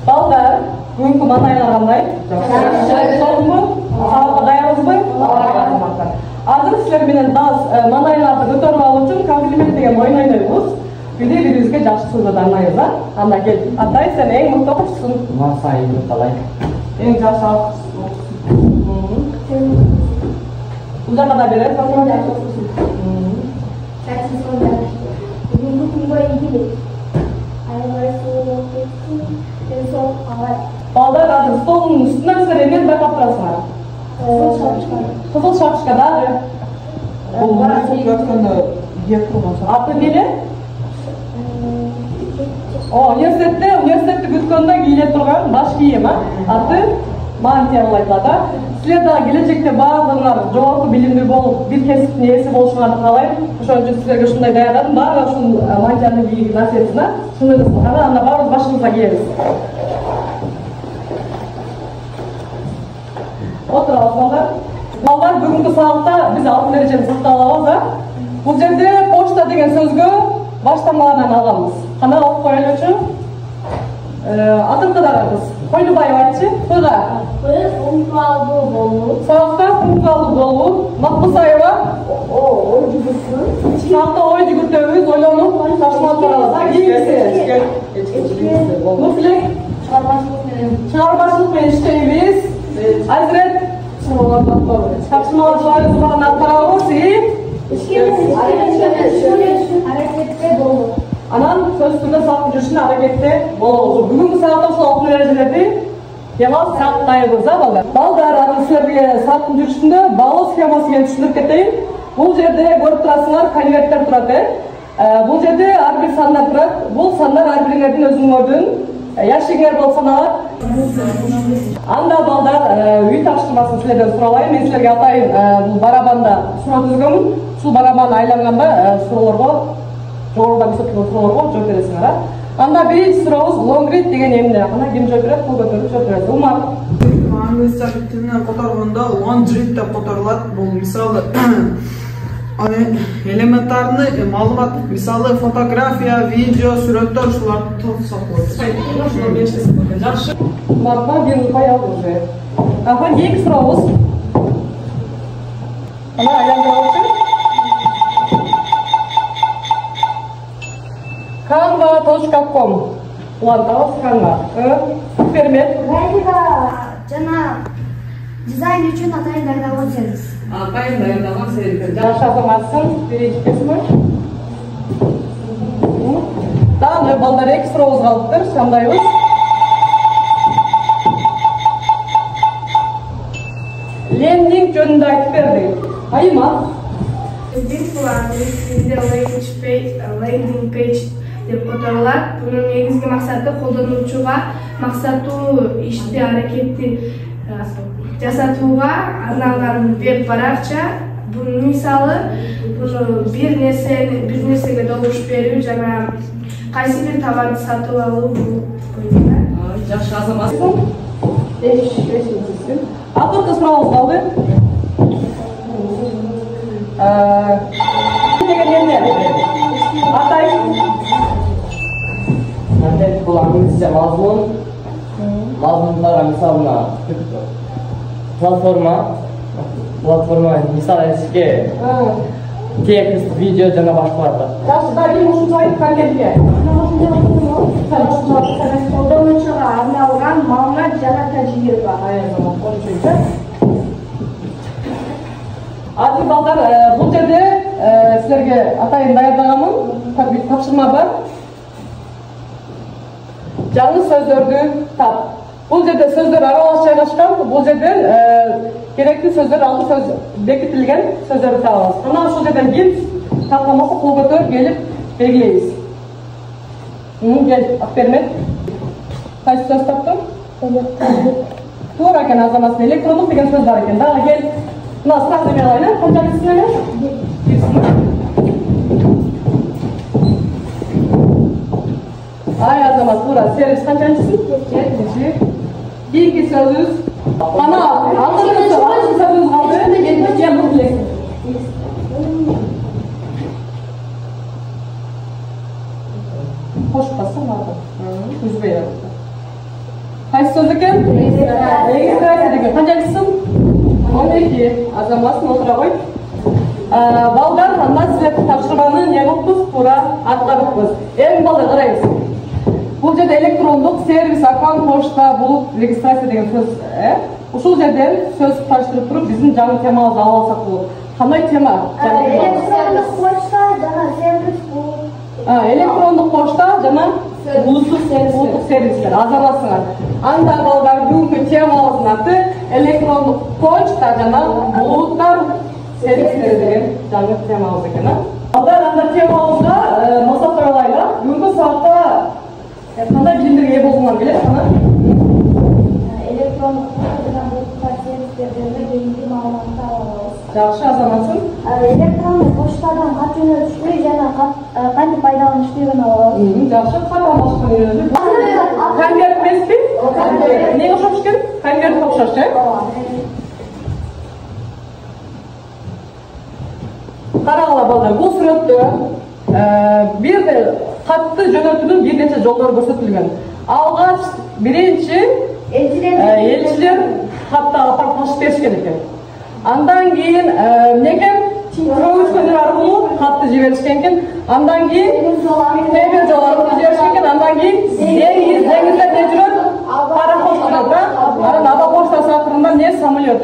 Balдар, бүгінгі маңайлар қандай? Соңғы? Сабаққа даярсызбы? Азыр силер менен маңайларды көтөрүп алуу үчүн комплимент деген оюн ойнойбуз. Бири-бирибизге жакшы сөз арнайбыз, анда кел. Атай, сен эң мыкты окуучусуң. Масай калай. Эң жакшы окуучусуң. Бул жака да берет, сен жакшы окуучусуң. Бүгүнкү күнгө ийгилик. Балдар азыр столдун үстүнөн силер эмнени байкап турасыңар? Кызыл шапочка дагы. Бул Аты эмне? Университетти күткөндө кийиле турган баш кийим, аты мантия болуп айтылат. Силер дагы келечекте баардыгыңар жогорку билимдүү болуп, бир кесиптин ээси болушуңарды каалайм. Ошон үчүн силерге ушундай даярдадым. Баары ушул мантияны кийип насиетине чыныгысыз гана анда баарыбыз башыбызга кийебиз. Отурабыз балдар. Балдар, бүгүнкү саатта биз алтын эрежени сактап алабыз. Бул жерде почта деген сөзгө баштамалардан алганбыз. Кана окуп коелучу. Атын кыдарабыз. Койлубаева айтчы. Кыга. Пунктуалдуу болуу. Сабакта пунктуалдуу болуу. Макбусаева. Ой жүгүрсүн. Сабакта ой жүгүртөбүз, ойлонуп, ташмал турабыз. Кийинкиси. Муфлек. Чыгармачылык менен иштейбиз. Азирет. Тапшырмаларыбызды баарын алып барабыз. Аракетте болуу. Анан сөз түрдө сактап жүрүшүнө аракетте болобуз. Бүгүнкү саатта ушул алтын эрежелерди темал сактайбыз, балдар. Балдар, азыр силерге сааттын жүрүшүндө балоо схемасы менен түшүндүрүп кетейин. Бул жерде көрүп турасыңар, конверттер турат. Бул жерде ар бир сандар турат. Бул сандар ар бириңердин өзүңөрдүн яшигиңер болуп саналат. Анда балдар, үй тапшырмасын силерден суралайын. Мен силерге атайын бул барабанда суроо түзгөнмүн. Ушул барабан айланганда суроолорго жогоруда көрсөтүлгөн суроолорго жооп бересиңер. Анда биринчи сурообуз лонгрид деген эмне? Ана ким жооп берет? Кол көтөрүп жооп берет. Умар. Англис тилинен которгондо laundry деп которулат. Бул мисалы элементарный маалымат, мисалы фотография, видео, сүрөттөр ушуларды тосок болот. Жакшы. Умарга бир упай алды уже. Кийинки сурообуз. Ана айландырабызчы. Canva.com улантабыз Canva. Супермет. Жана дизайн үчүн атайын даярдалган сервис. Атайын даярдалган сервис. Жакшы азаматсың, биринчи кесип. Дагы балдар эки сурообуз калыптыр, кандайбыз? Лендинг жөнүндө айтып берди. Айыма. Лендинг бул англис тилинде landing page деп которулат. Бунун негизги максаты колдонуучуга максаттуу ишти аракетти жасатууга арналган веб баракча. Бунун мисалы бир нерсеге добуш берүү жана кайсы бир товарды сатып алуу. Жакшы азаматсың. Акыркы сурообуз калды. Деген эмне? Атай. Бул англисче мазмун. Мазмундар мисалына платформа мисал этишке текст, видео жана башкаларды. Жакшы, да ким ушунча айтып контентке? Колдонуучуга арналган маалымат жана тажрыйба. Азыр балдар, бул жерде силерге атайын даярдаганмын. Тапшырма бар. Жаңы сөздөрдү тап. Бул жерде сөздөр аралаш жайгашкан. Бул жерден керектүү сөздөр, алты сөз бекитилген сөздөрдү табабыз. Ана ушул жерден ким тапканбаса кол көтөрүп келип белгилейбиз. Кел, Акпермет. Кайсы сөз таптың? Туура экен азаматсың. Электрондук деген сөз бар экен. Дагы кел. Мына сынак неме алайын, канчанчысын эле? Ай азамат, туура. Сервис канчанчысын? Жетинчи. Кийинки сөзүбүз. Ана, алдыңкы сөзүбүз калды. Кел бул билесиң. Кошуп бассаң аты. Үзбөй. Qaysi so'z ekan? Registratsiya degan. Qanchasisin? 12. Azamasini o'tira qo'y. Balдар, анда sizlarga topshirmani ne qilibmiz? To'g'ri atqaribmiz. Eng balдар qaraymiz. Bu yerda elektronlik servis, akkaunt, pochta, bulut, registratsiya degan so'z, Ушул жерден сөз таштырып туруп биздин жаңы темабызды алып алсак болот. Кандай тема? Электрондук почта жана сервис бул. Электрондук почта жана булуттук сервистер азаматсыңар. Анда балдар бүгүнкү темабыздын аты электрондук почта жана булуттар сервистери деген жаңы темабыз экен. Балдар анда темабызга мақсат коелайлы. Бүгүнкү саатта кандай билимдерге ээ болсоңор келет ана? Электрондук почта жана булуттар сервистерден кийинки маалыматты алабыз. Жакшы азаматсың. Электрондук почтадан кат жөнөтүштү жана кантип пайдаланышты алабыз. Жакшы, кат алмашкан үйрөнүп. Конверт эмеспи? Эмнеге окшош экен? Конвертке окшош, Карагыла балдар, бул сүрөттө бир катты жөнөтүүнүн бир нече жолдору көрсөтүлгөн. Алгач биринчи элчилер катты апарып ташып беришкен экен. Андан кийин эмнекен? Тинкөчкөндөр аркылуу катты жиберишкен экен. Андан кийин темир жол аркылуу жиберишкен экен. Андан кийин деңизде жүрөт, пароход жүрөт, анан аба поштасы акырында самолет,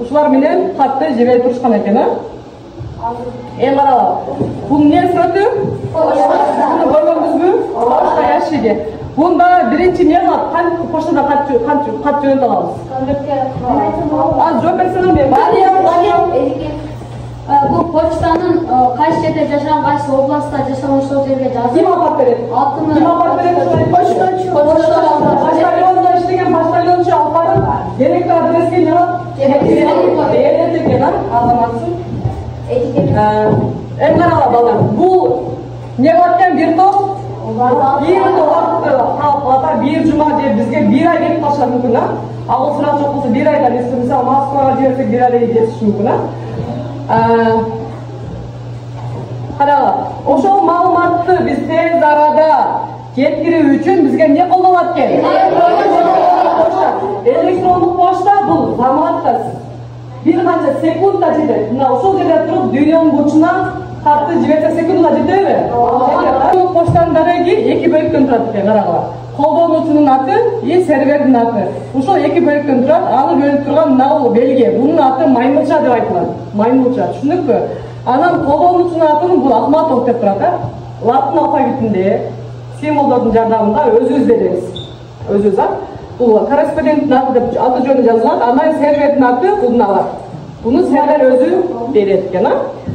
ушулар менен катты жиберип турушкан экен. Эң карала. Бул эмне сүрөтү? Почта. Көргөнбүзбү? Почта ящиги. Бунда биринчи эмне кылат? Кантип поштада кат жөнөтө алабыз? Жооп берсеңер мен. Бул почтанын кайсы жерде жашаган, кайсы областта жашаган ошол жерге жазып. Ким апарып берет? Ким апарып берет? Почтачы. Почтальонда иштеген почтальончу алып барып, керектүү адреске эмне кылат? Берет, азаматсың. Эң карала балдар, бул эмне кылат экен? Бир топ вакытты калып, бир жума же бизге бир ай кетип калышы мүмкүн. Ал сурак жок болсо бир айда биз мисалы Москвага жиберсек бир айда жетиши мүмкүн. Карагыла, ошол маалыматты биз тез арада жеткирүү үчүн бизге эмне колдонулат экен? Электрондук почта бул заматта bir kança sekunda жетет. Мына ошол жерде туруп дүйнөнүн бурчуна катты жиберсе секундда жетеби? Бул поштанын дареги эки бөлүктөн турат экен, карагыла. Колдонуучунун аты и сервердин аты. Ушул эки бөлүктөн турат. Аны бөлүп турган мына бул белги. Бунун аты маймылча деп айтылат. Маймылча, түшүндүкпү? Анан колдонуучунун атын бул Ахматов деп турат, латын алфавитинде символдордун жардамында өзүбүз беребиз. Өзүбүз Бул корреспонденттин аты деп аты жөнү жазылат. Андан сервердин аты булуналат. Буну сервер өзү берет экен.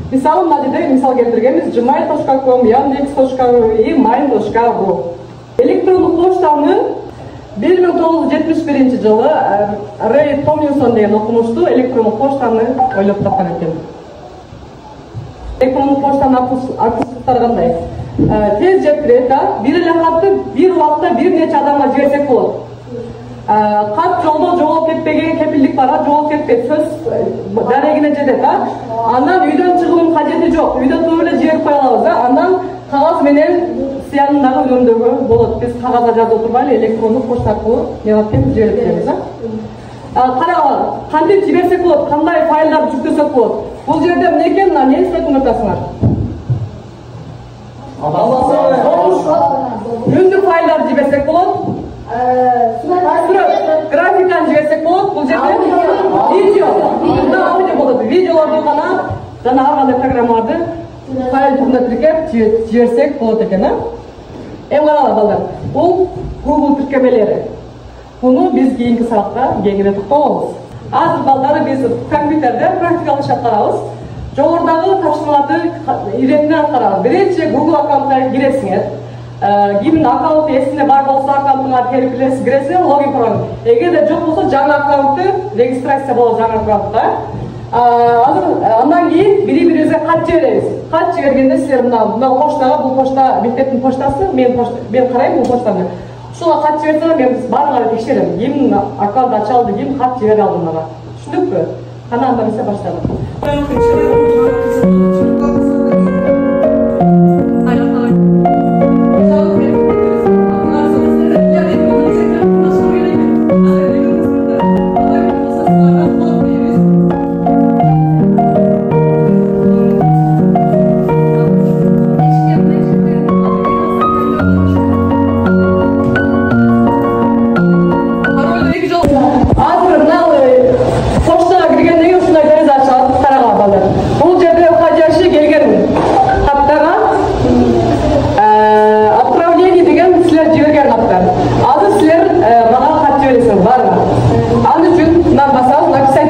Мисалы мына жерде мисал келтиргенбиз gmail.com, yandex.ru, mail.ru. Электрондук поштаны 1971 жылы Рэй Томлинсон деген окумуштуу электрондук поштаны ойлоп тапкан экен. Электрондук поштанын акустуктары кандай? Тез жеткирет, бир эле катты бир убакта бир нече адамга жиберсек болот. Кат жолдо жоголуп кетпеген кепилдик бар, жоголуп кетпейт, сөз дарегине жетет. Андан үйдөн чыгуунун кажети жок, үйдө туруп эле жиберип кое алабыз. Андан кагаз менен сыянын дагы үнөмдөгө болот. Биз кагазга жазып отурбайлы, электрондук почта аркылуу жиберип беребиз. Карагыла, кантип жиберсек болот, кандай файлдарды жүктөсөк болот? Бул жерде эмне экен, немис сөзүн атасыңар? Үндүк файлдарды жиберсек болот. Графиканы жиберсек болот. Бул жерде видео, аудио болот. Видеолорду гана жана ар кандай программаларды файл түрүндө тиркеп жиберсек болот экен. Эң карала балдар, бул Google тиркемелери. Буну биз кийинки сабакта кеңири токтолобуз. Азыр балдары биз компьютерде практикалык иш аткарабыз. Жогорудагы тапшырмаларды иретинен аткарабыз. Биринчи Google аккаунтка киресиңер. Кимдин аккаунту эсинде бар болсо аккаунтуңа киресиңер, логин курган. Эгерде жок болсо жаңы аккаунтты регистрация болот жаңы аккаунтта. Азыр андан кийин бири-бирибизге кат жиберебиз. Кат жибергенде силер мына поштага, бул почта мектептин поштасы, мен карайм бул поштаны. Ушуга кат жиберсеңер мен баарын текшерем. Ким аккаунт ача алды, ким кат жибере алды мага. Түшүндүкпү? Кана анда биз баштадык.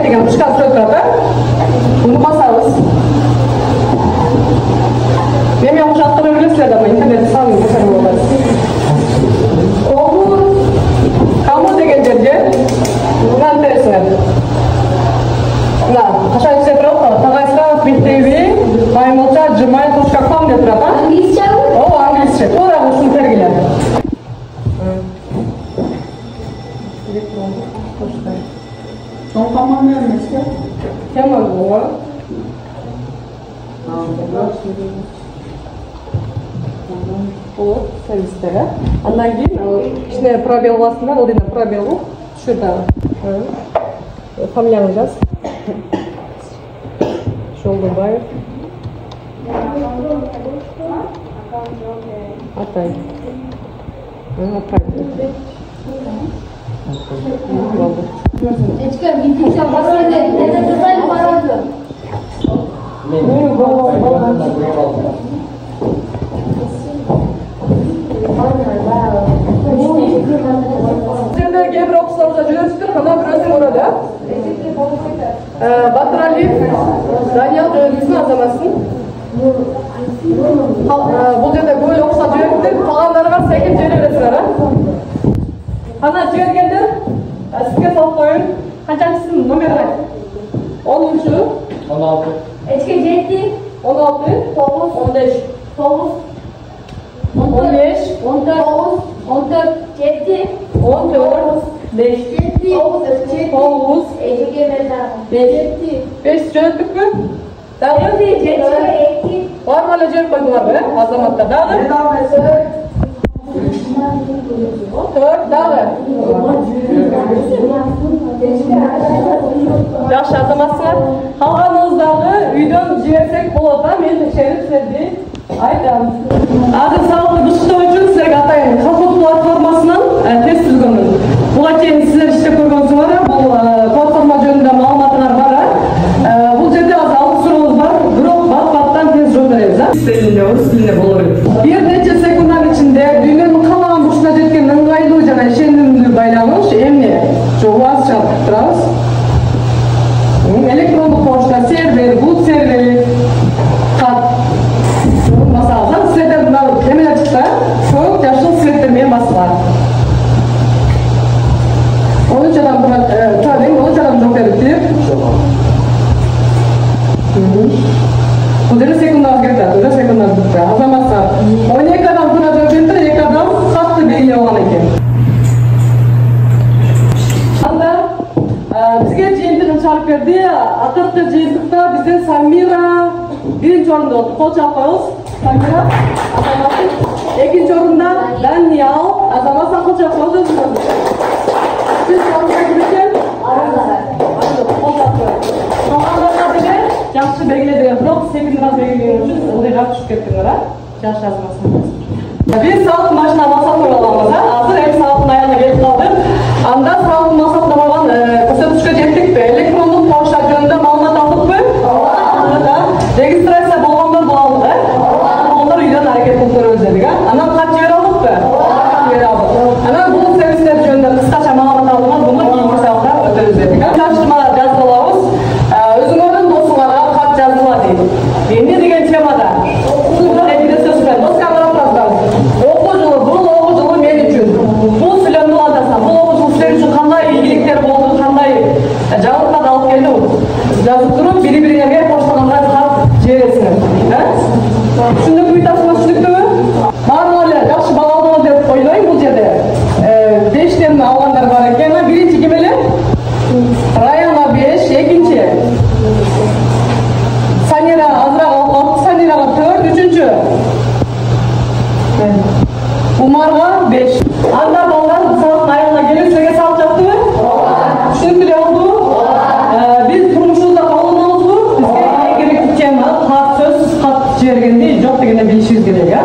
деген пышка түсіп тұрады. Bunu basarız. Benim yumuşattığımı bilirsiniz ama internette sağlayın bakalım olarız. Oğul kamu деген жерге мынаны тересіңер. Мына қашан түсе тұрады, тағайсыға биттейбі, маймылша gmail.com деп тұрады. Английский? О, английский. Тура ушын тергеледі. Çoğunlamanın emresi. Тема бұл. Бұл сервистері. Андан кейін кішкене пробел басында, ол дейін пробел бұл. Шүрді. Фамилияны жаз. Жолдыбаев. Атай. Болды. Ечке, видите, басында не дизайн барады. Сендер кейбір оқушыларымызға жөнелтіп тұр, мына біреусін ұрады. Батыралиев Даниял жөнелтісін азамасын. Бұл жерде көңіл оқушылар жөнелтіп, қалғандарға сәйкес жөнелесіңер. Қана жібергендер, сізге салып қойын. Қаншаншысын номері қайт? 10-ші? 16. Ечке, 7, 16, 9, 15, 9, 15, 14, 14, 7, 14, 5, 9, 5 жөнеттік пі? Дағы? Бар ғала жөніп қойдыңар бі, азаматтар. Дағы? 4, дағы? Жақшы азаматсыңар. Қалғаныңыздағы үйден жіберсек болады, мен шеріп сіздерді айтам. Азыр сауықты бұшықтау үшін сіздерге атайын Халқот платформасынан тест түзгенмін. Бұға кейін сіздер істеп көргенсіңер, бұл платформа жөнінде мағлұматыңар бар. Бұл жерде аз алып сұрауымыз бар, бирок бат-баттан тест жол береміз. Тілінде, орыс тілінде болу керек. Bir neçe sekundlar içinde dünyanın kalan burçuna жеткен ыңғайлуу жана ишенимдүү байланыш эмне? Жобасы чалып турабыз. Электрондук почта сервер, бул сервер, кат. Масалан, сіздерден мына эмелер чыкса, көк жашыл светтермен басылат. 13 адам турат, 13 адам жооп берипти. Бұл жерде секундалар кетті, бұл секундалар кетті. Азаматса, 12 адам тура жооп берипти, 2 адам қатты белгилеп алган экен. Анда бізге жиынтығын чарып берді. Атақты жиынтықта бізден Самира биринчи орунда отур. Кол чалып коебуз. Самира, азаматы. Экинчи орунда Даниял, азамат кол чалып коебуз. Биз орунга кирген кол чалып коебуз. Калгандарга деле жакшы белгиле бирок секундага белгилеген үчүн ылдыйга түшүп кеттиңер, жакшы азаматсыңар. Biz sağlık maşına masraf koyalımız. Hazır ev sağlığının ayağına gelip kaldık. Anda sağlık masrafına olan ko'rsatkichga jetdik mi? Elektronluk poçta yönünde ma'lumot aldık mı? Registratsiya bo'lganlar bo'ldi. Onlar uydan hareket qilib o'zladik. Ana qancha yer oldik mı? Yer oldik. Ana bu servislar yönünde qisqacha ma'lumot aldık. Buni keyingi saatda o'tkazdik. Tanishtirmalar yozib olamiz. O'zingizning do'stlarga xat yozib oling. Endi degan temada Оқу жылы, бұл оқу жылы мен үшін. Бұл сөйлемді алатасың. Бұл оқу жылы сіздер үшін қандай игіліктер болды, қандай жаңалықтар алып келді. Жазып тұрып, бири-бириңерге пошталарга хат жібересіңер. Түсіндік бүйтасыңыз, түсіндікті ме? Барлығы эле жакшы бала алдыңыз деп ойлойм бұл жерде. 5тен алгандар бар екен. Биринчи ким эле? Раяна 5, экинчи. Санира азыраак алып, Санирага 4, үчүнчү. Umarga 5. Anda ballar sağlık ayağına gelip size sağlık yaptı mı? Düşündük bile oldu. Biz turmuşumuzda kalınmamız bu. Bizge gerek tutacağım. Kart söz, kat çevirgende, çok degende 500 gerek ya.